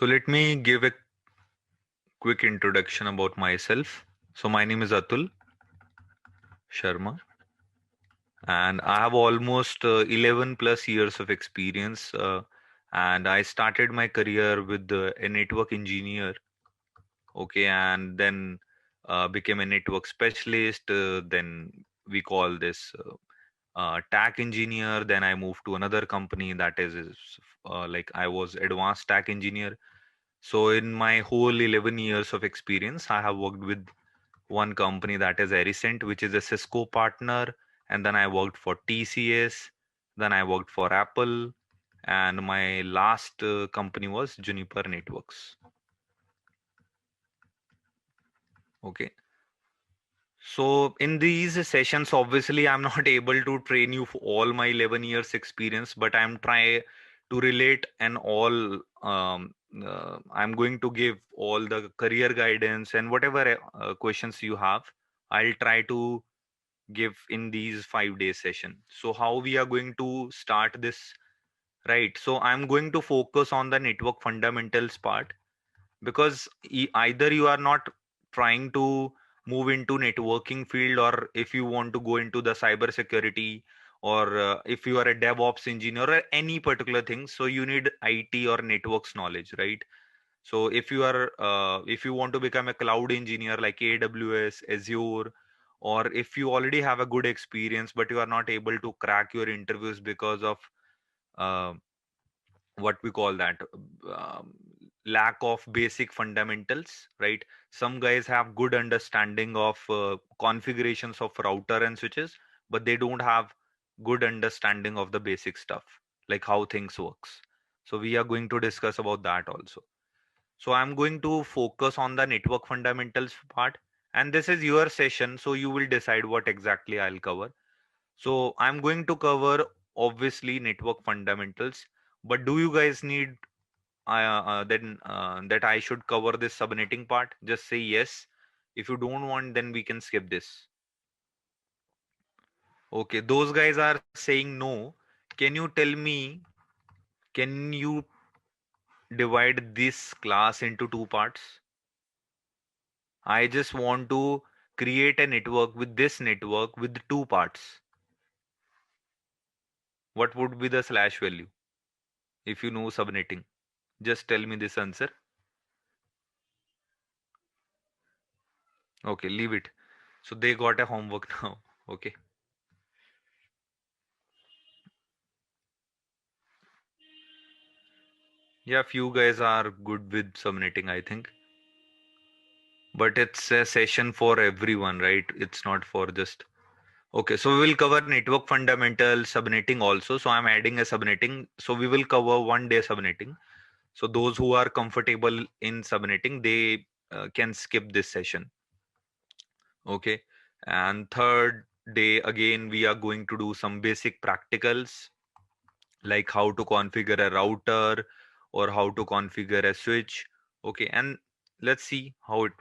So let me give a quick introduction about myself. So my name is Atul Sharma, and I have almost 11 plus years of experience. And I started my career with a network engineer, okay, and then became a network specialist. Then we call this TAC engineer. Then I moved to another company that is like I was advanced TAC engineer. So in my whole 11 years of experience, I have worked with one company that is Ericent, which is a Cisco partner, and then I worked for TCS, then I worked for Apple, and my last company was Juniper Networks. Okay. So in these sessions, obviously, I'm not able to train you for all my 11 years experience, but I'm trying to relate and all. I'm going to give all the career guidance and whatever questions you have. I'll try to give in these 5 days session. So how we are going to start this, right? So I'm going to focus on the network fundamentals part because either you are not trying to move into networking field, or if you want to go into the cyber security, or if you are a DevOps engineer or any particular thing, so you need IT or networks knowledge, right? So if you want to become a cloud engineer like AWS, Azure, or if you already have a good experience but you are not able to crack your interviews because of uh, what we call that um, lack of basic fundamentals, right? Some guys have good understanding of configurations of router and switches, but they don't have good understanding of the basic stuff, like how things works. So we are going to discuss about that also. So I'm going to focus on the network fundamentals part, and this is your session, so you will decide what exactly I'll cover. So I'm going to cover obviously network fundamentals, but do you guys need then that I should cover this subnetting part? Just say yes. If you don't want, then we can skip this. Okay, those guys are saying no. Can you tell me? Can you divide this class into two parts? I just want to create a network with this network with two parts. What would be the slash value if you know subnetting? Just tell me this answer. Okay, leave it. So they got a homework now. Okay. Yeah, few guys are good with subnetting, I think. But it's a session for everyone, right? It's not for just. Okay, so we will cover network fundamentals, subnetting also. So I'm adding a subnetting. So we will cover 1 day subnetting. So those who are comfortable in subnetting, they can skip this session. Okay. And third day, again, we are going to do some basic practicals like how to configure a router or how to configure a switch. Okay. And let's see how it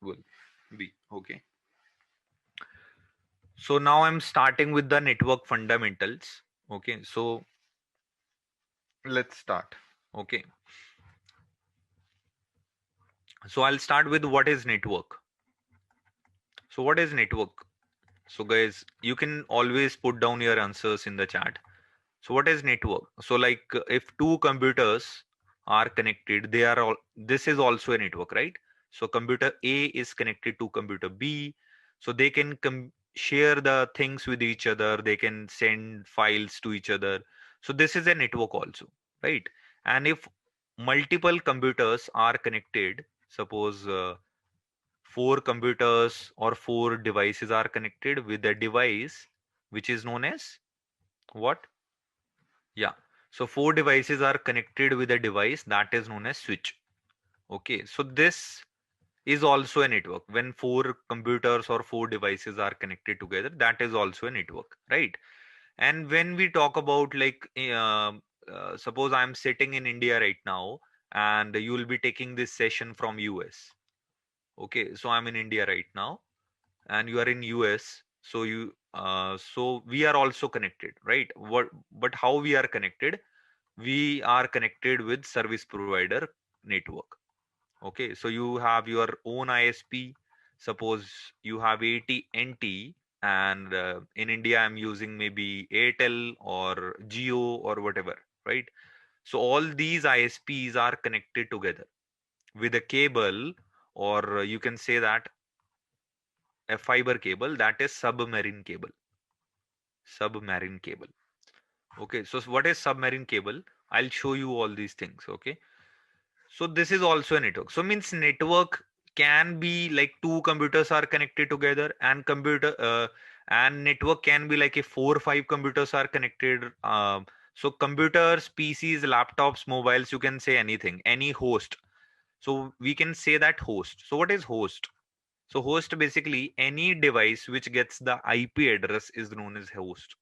will be. Okay. So now I'm starting with the network fundamentals. Okay. So let's start. Okay. So I'll start with what is network. So what is network? So guys, you can always put down your answers in the chat. So what is network? So like if two computers are connected, they are all, this is also a network, right? So computer A is connected to computer B. So they can share the things with each other. They can send files to each other. So this is a network also, right? And if multiple computers are connected, suppose four computers or four devices are connected with a device which is known as what? Yeah. So four devices are connected with a device that is known as switch. Okay. So this is also a network. When four computers or four devices are connected together, that is also a network, right? And when we talk about like, suppose I'm sitting in India right now, and you will be taking this session from US. Okay. So I'm in India right now, and you are in US. So so we are also connected, right? But how we are connected? We are connected with service provider network. Okay, so you have your own ISP. Suppose you have AT&T, and in India I'm using maybe Airtel or Geo or whatever, right? So all these ISPs are connected together with a cable, or you can say that a fiber cable, that is submarine cable. Submarine cable. Okay, so what is submarine cable? I'll show you all these things. Okay, so this is also a network. So means network can be like two computers are connected together, and and network can be like a four or five computers are connected. So computers, PCs, laptops, mobiles, you can say anything, any host. So we can say that host. So what is host? So host, basically any device which gets the IP address is known as host.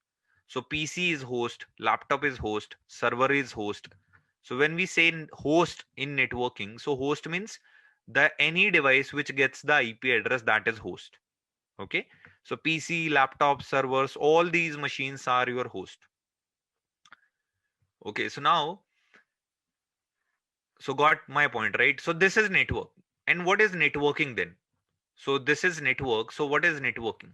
So PC is host, laptop is host, server is host. So when we say host in networking, so host means the any device which gets the IP address, that is host. Okay. So PC, laptop, servers, all these machines are your host. Okay. So now, so got my point, right? So this is network. And what is networking then? So this is network. So what is networking?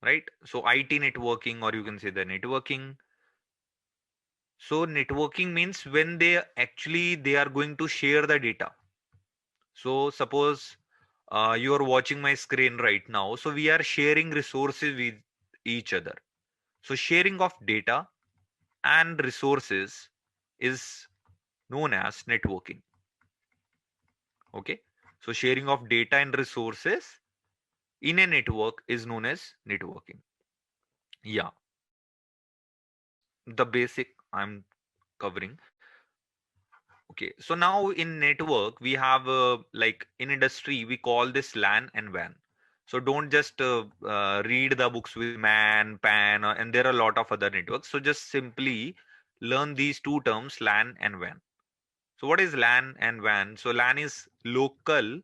Right? So IT networking, or you can say the networking. So networking means when they are going to share the data. So suppose you are watching my screen right now. So we are sharing resources with each other. So sharing of data and resources is known as networking. Okay. So sharing of data and resources in a network is known as networking. Yeah. The basic I'm covering. Okay, so now in network we have like in industry we call this LAN and WAN. So don't just read the books with MAN, PAN, and there are a lot of other networks. So just simply learn these two terms, LAN and WAN. So what is LAN and WAN? So LAN is local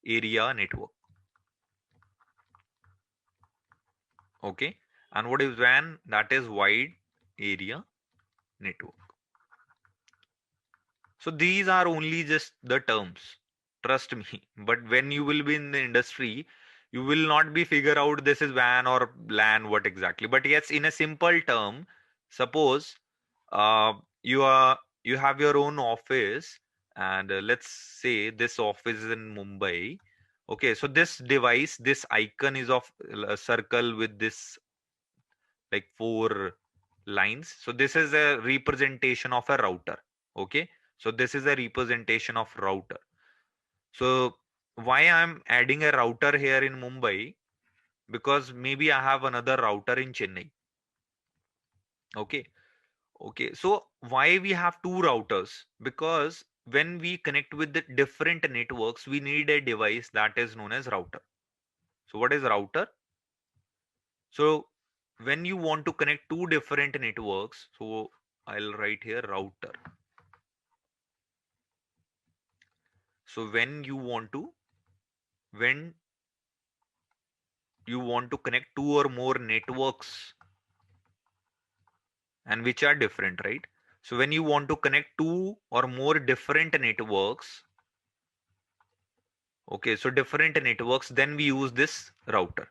area network. Okay, and what is WAN? That is wide area network. So these are only just the terms. Trust me. But when you will be in the industry, you will not be figure out this is WAN or LAN, what exactly. But yes, in a simple term, suppose uh, you have your own office, and let's say this office is in Mumbai. Okay, so this device, this icon is of a circle with this like four lines. So this is a representation of a router. Okay, so this is a representation of router. So why I'm adding a router here in Mumbai? Because maybe I have another router in Chennai. Okay, okay, so why we have two routers? Because when we connect with the different networks, we need a device that is known as router. So what is router? So when you want to connect two different networks, so I'll write here router. So when you want to connect two or more networks, and which are different, right? So when you want to connect two or more different networks, okay, so different networks, then we use this router.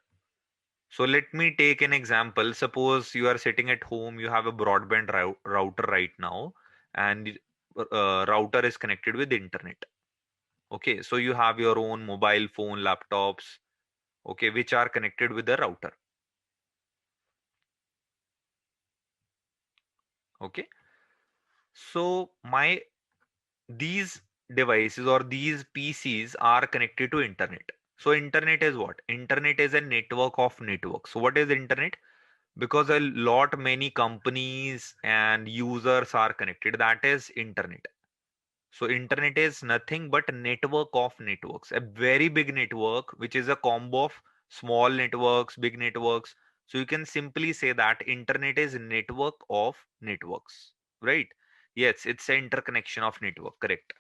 So let me take an example. Suppose you are sitting at home, you have a broadband router right now, and router is connected with internet. Okay, so you have your own mobile phone, laptops, okay, which are connected with the router. Okay, so my these devices or these PCs are connected to internet. So internet is what? Internet is a network of networks. So what is internet? Because a lot many companies and users are connected. That is internet. So internet is nothing but network of networks, a very big network, which is a combo of small networks, big networks. So you can simply say that internet is network of networks, right? Yes, it's an interconnection of network, correct?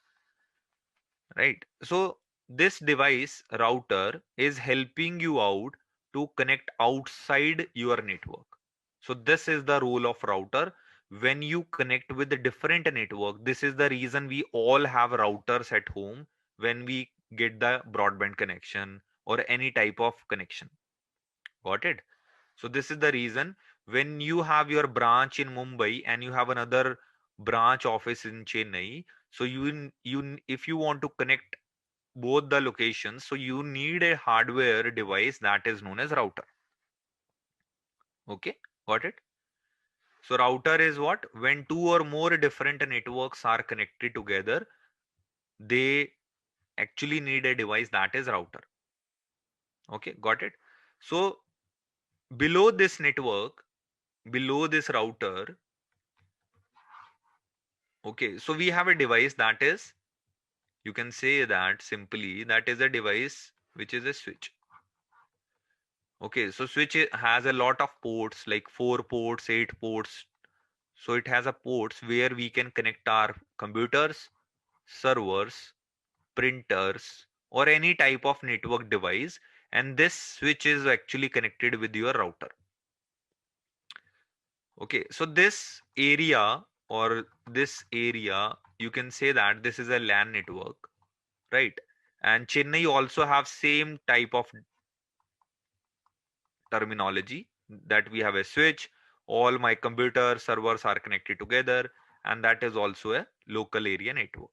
Right. So this device router is helping you out to connect outside your network. So this is the role of router, when you connect with a different network, this is the reason we all have routers at home when we get the broadband connection or any type of connection. Got it? So this is the reason when you have your branch in Mumbai and you have another branch office in Chennai, so you if you want to connect both the locations, so you need a hardware device that is known as router. Okay, got it? So router is what? When two or more different networks are connected together, they actually need a device that is router. Okay, got it? So below this network, below this router, okay, so we have a device that is, you can say that simply, that is a device which is a switch. Okay, so switch has a lot of ports, like 4 ports, 8 ports. So it has a ports where we can connect our computers, servers, printers, or any type of network device. And this switch is actually connected with your router. Okay, so this area or this area, you can say that this is a LAN network, right? And Chennai also have same type of terminology, that we have a switch, all my computer servers are connected together, and that is also a local area network.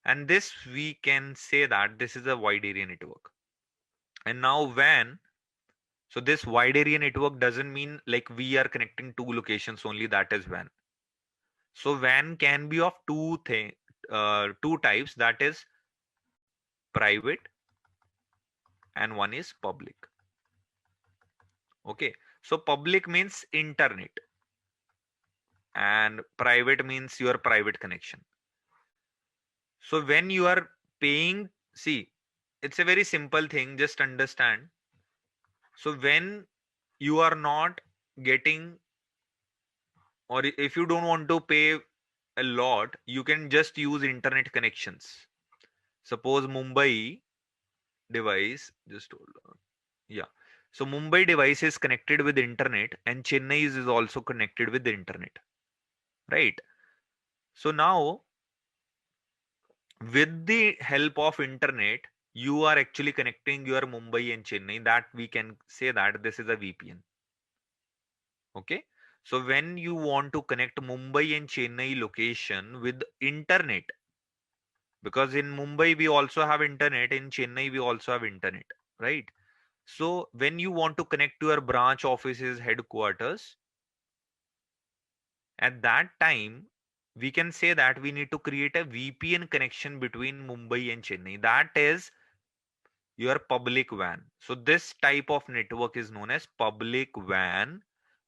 And this we can say that this is a wide area network. And now WAN, so this wide area network doesn't mean like we are connecting two locations only, that is WAN. So WAN can be of two types, that is private and one is public. Okay, so public means internet and private means your private connection. So when you are paying, see, it's a very simple thing, just understand. So when you are not getting, or if you don't want to pay a lot, you can just use internet connections. Suppose Mumbai device, just hold on. Yeah. So Mumbai device is connected with internet and Chennai is also connected with the internet. Right. So now with the help of internet, you are actually connecting your Mumbai and Chennai. That we can say that this is a VPN. Okay. So when you want to connect Mumbai and Chennai location with internet, because in Mumbai we also have internet, in Chennai we also have internet, right? So when you want to connect to your branch offices headquarters, at that time we can say that we need to create a VPN connection between Mumbai and Chennai. That is your public WAN. So this type of network is known as public WAN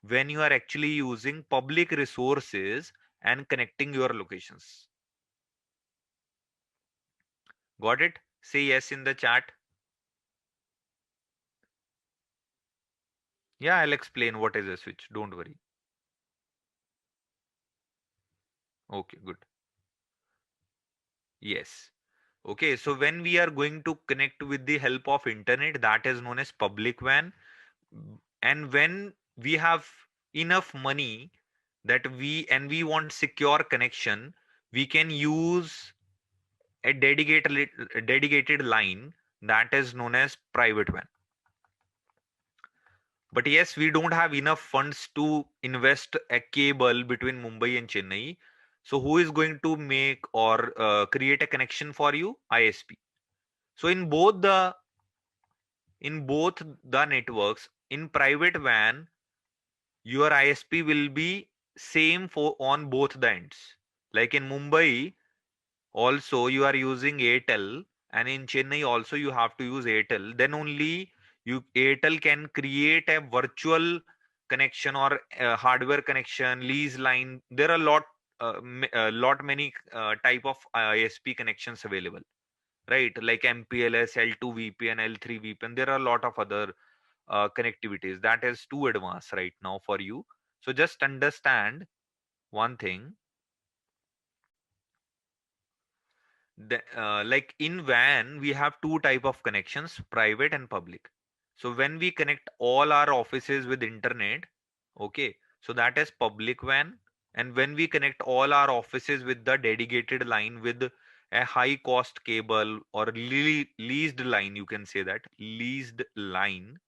when you are actually using public resources and connecting your locations. Got it? Say yes in the chat. Yeah, I'll explain what is a switch. Don't worry. Okay, good. Yes. Okay, so when we are going to connect with the help of internet, that is known as public WAN. And when we have enough money that we want secure connection, we can use a dedicated line that is known as private WAN. But yes, we don't have enough funds to invest a cable between Mumbai and Chennai. So who is going to make or create a connection for you? ISP. So in both the networks, in private WAN, your ISP will be same for on both the ends. Like in Mumbai, also you are using Airtel, and in Chennai also you have to use Airtel. Then only you Airtel can create a virtual connection or a hardware connection, lease line. There are lot many type of ISP connections available, right? Like MPLS, L2 VPN, L3 VPN. There are a lot of other connectivities that is too advanced right now for you. So just understand one thing, like in WAN we have two type of connections, private and public. So when we connect all our offices with internet, okay, So that is public WAN. And when we connect all our offices with the dedicated line with a high cost cable or leased line, you can say that leased line.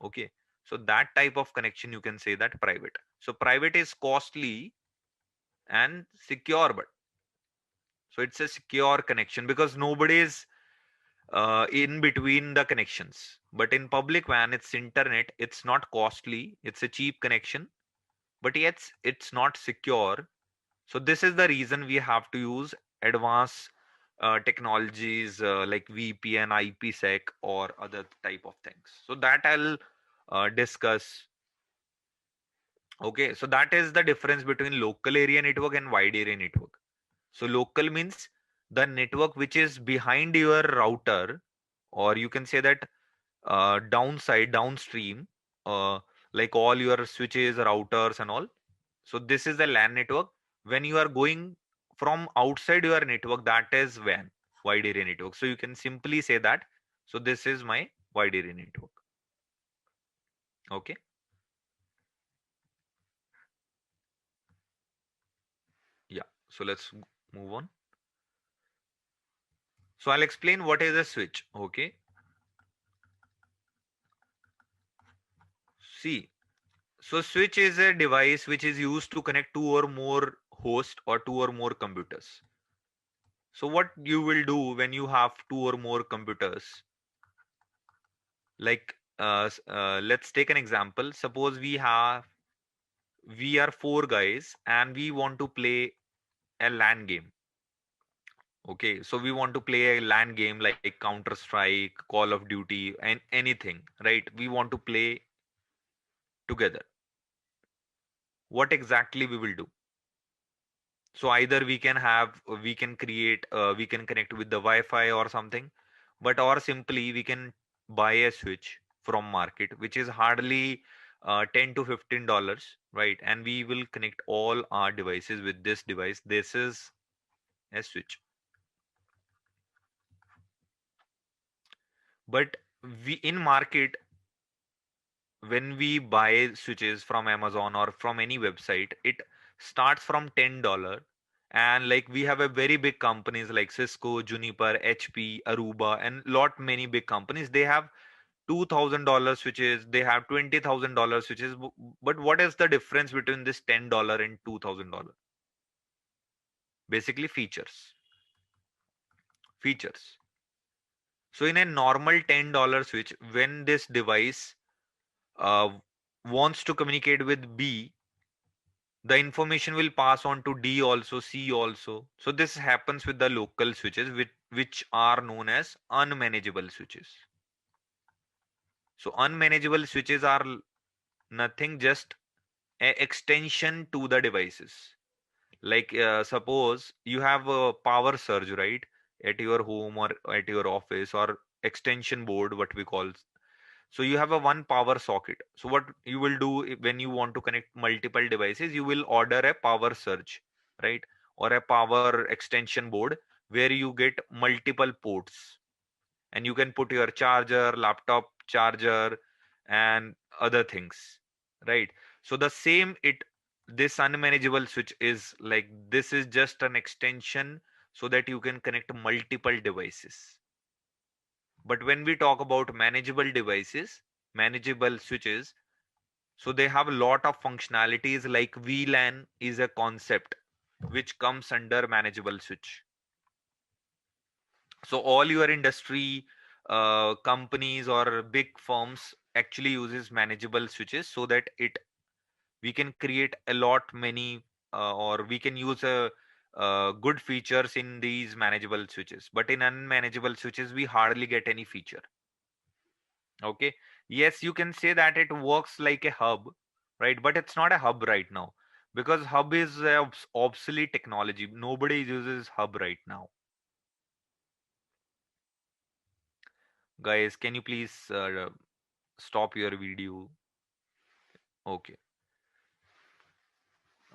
Okay. So that type of connection, you can say that private. So private is costly and secure, but so it's a secure connection because nobody is in between the connections. But in public WAN, it's internet. It's not costly. It's a cheap connection, but yet it's not secure. So this is the reason we have to use advanced technologies like VPN, IPsec, or other type of things. So that I'll discuss. Okay, so that is the difference between local area network and wide area network. So local means the network which is behind your router, or you can say that downstream, uh, like all your switches, routers, and all. So this is the LAN network. When you are going from outside your network, that is WAN, wide area network. So you can simply say that. So this is my wide area network. Okay. Yeah. So let's move on. So I'll explain what is a switch. Okay. See, so switch is a device which is used to connect two or more hosts or two or more computers. So what you will do when you have two or more computers, like let's take an example. Suppose we are four guys and we want to play a LAN game. Okay, so we want to play a LAN game like Counter Strike, Call of Duty, and anything, right? We want to play together. What exactly we will do? So either we can create, we can connect with the Wi-Fi or something, but or simply we can buy a switch from market, which is hardly $10 to $15, right? And we will connect all our devices with this device. This is a switch. But we in market, when we buy switches from Amazon or from any website, it starts from $10. And like we have a very big companies like Cisco, Juniper, HP, Aruba, and lot many big companies. They have $2,000 switches. They have $20,000 switches. But what is the difference between this $10 and $2,000? Basically features. Features. So in a normal $10 switch, when this device uh, wants to communicate with B, the information will pass on to D also, C also. So this happens with the local switches, which are known as unmanageable switches. So unmanageable switches are nothing, just a extension to the devices. Like suppose you have a power surge, right, at your home or at your office, or extension board, what we call. So you have a one power socket. So what you will do when you want to connect multiple devices, you will order a power surge, right? Or a power extension board where you get multiple ports, and you can put your charger, laptop charger, and other things, right? So the same it this unmanageable switch is like, this is just an extension so that you can connect multiple devices. But when we talk about manageable devices, manageable switches, so they have a lot of functionalities, like VLAN is a concept which comes under manageable switch. So all your industry companies or big firms actually uses manageable switches, so that it we can create a lot many or we can use a good features in these manageable switches. But in unmanageable switches, we hardly get any feature. Okay. Yes, you can say that it works like a hub, right? But it's not a hub right now, because hub is a obsolete technology. Nobody uses hub right now. Guys, can you please stop your video? Okay.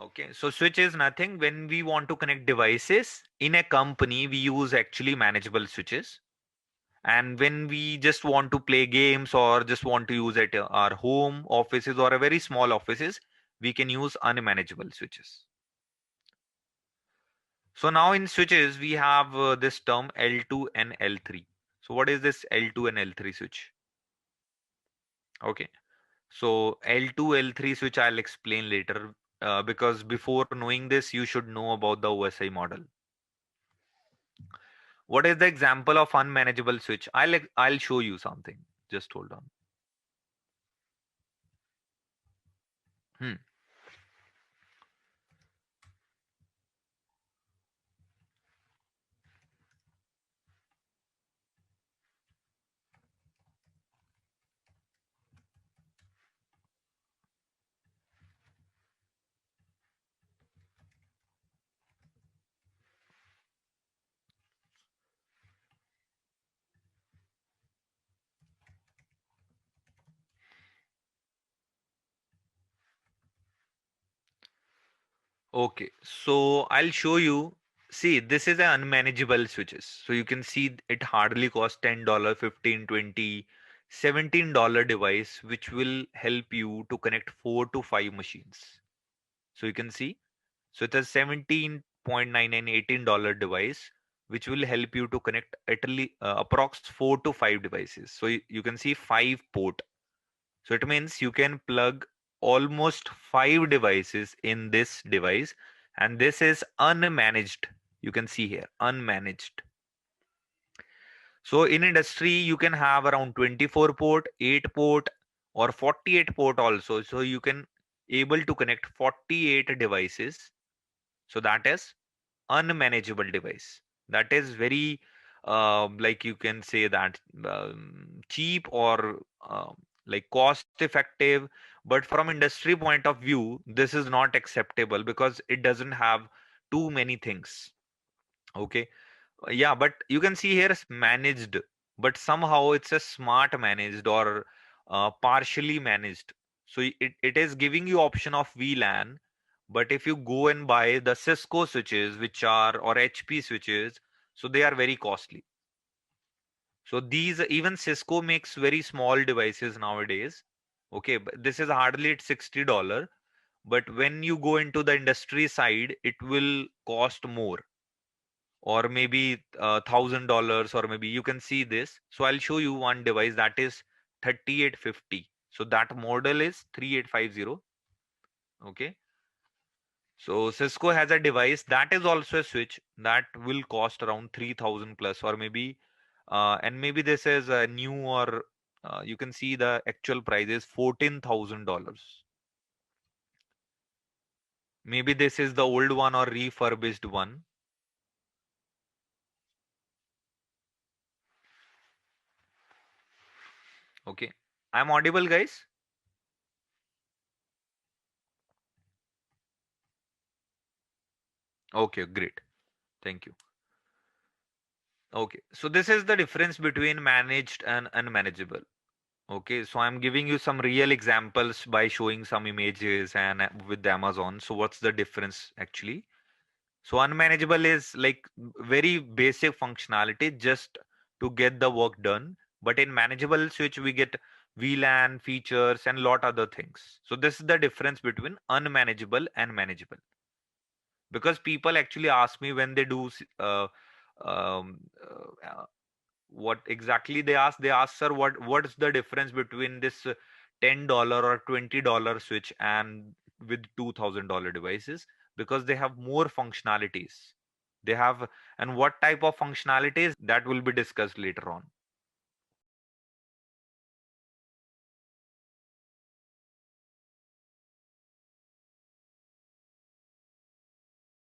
Okay. So switch is nothing. When we want to connect devices in a company, we use actually manageable switches. And when we just want to play games or just want to use at our home offices or a very small offices, we can use unmanageable switches. So now in switches, we have this term L2 and L3. So what is this L2 and L3 switch? Okay. So L2, L3 switch I'll explain later because before knowing this, you should know about the OSI model. What is the example of unmanageable switch? I'll show you something. Just hold on. Hmm. Okay, so I'll show you. See, this is an unmanageable switches. So you can see it hardly costs $10, 15, 20, $17 device, which will help you to connect 4 to 5 machines. So you can see, so it's a 17.99 $18 device, which will help you to connect at least approx 4 to 5 devices. So you can see 5 port. So it means you can plug almost 5 devices in this device, and this is unmanaged. You can see here, unmanaged. So in industry, you can have around 24 port, 8 port, or 48 port also. So you can able to connect 48 devices. So that is unmanageable device. That is very like you can say that cheap or like cost effective, but from industry point of view this is not acceptable because it doesn't have too many things. Okay. Yeah, but you can see here it's managed, but somehow it's a smart managed or partially managed. So it is giving you option of VLAN, but if you go and buy the Cisco switches, which are or HP switches, so they are very costly. So these even Cisco makes very small devices nowadays. Okay, but this is hardly at $60, but when you go into the industry side, it will cost more or maybe $1,000 or maybe you can see this. So I'll show you one device that is 3850. So that model is 3850. Okay. So Cisco has a device that is also a switch that will cost around 3000 plus or maybe and maybe this is a new or you can see the actual price is $14,000. Maybe this is the old one or refurbished one. Okay. I'm audible, guys? Okay, great. Thank you. Okay, so this is the difference between managed and unmanageable. Okay, so I'm giving you some real examples by showing some images and with Amazon. So what's the difference actually? So unmanageable is like very basic functionality just to get the work done. But in manageable switch, we get VLAN features and lot other things. So this is the difference between unmanageable and manageable. Because people actually ask me when they do um, uh, what exactly they ask, sir, what's the difference between this $10 or $20 switch and with $2,000 devices, because they have more functionalities they have, and what type of functionalities that will be discussed later on.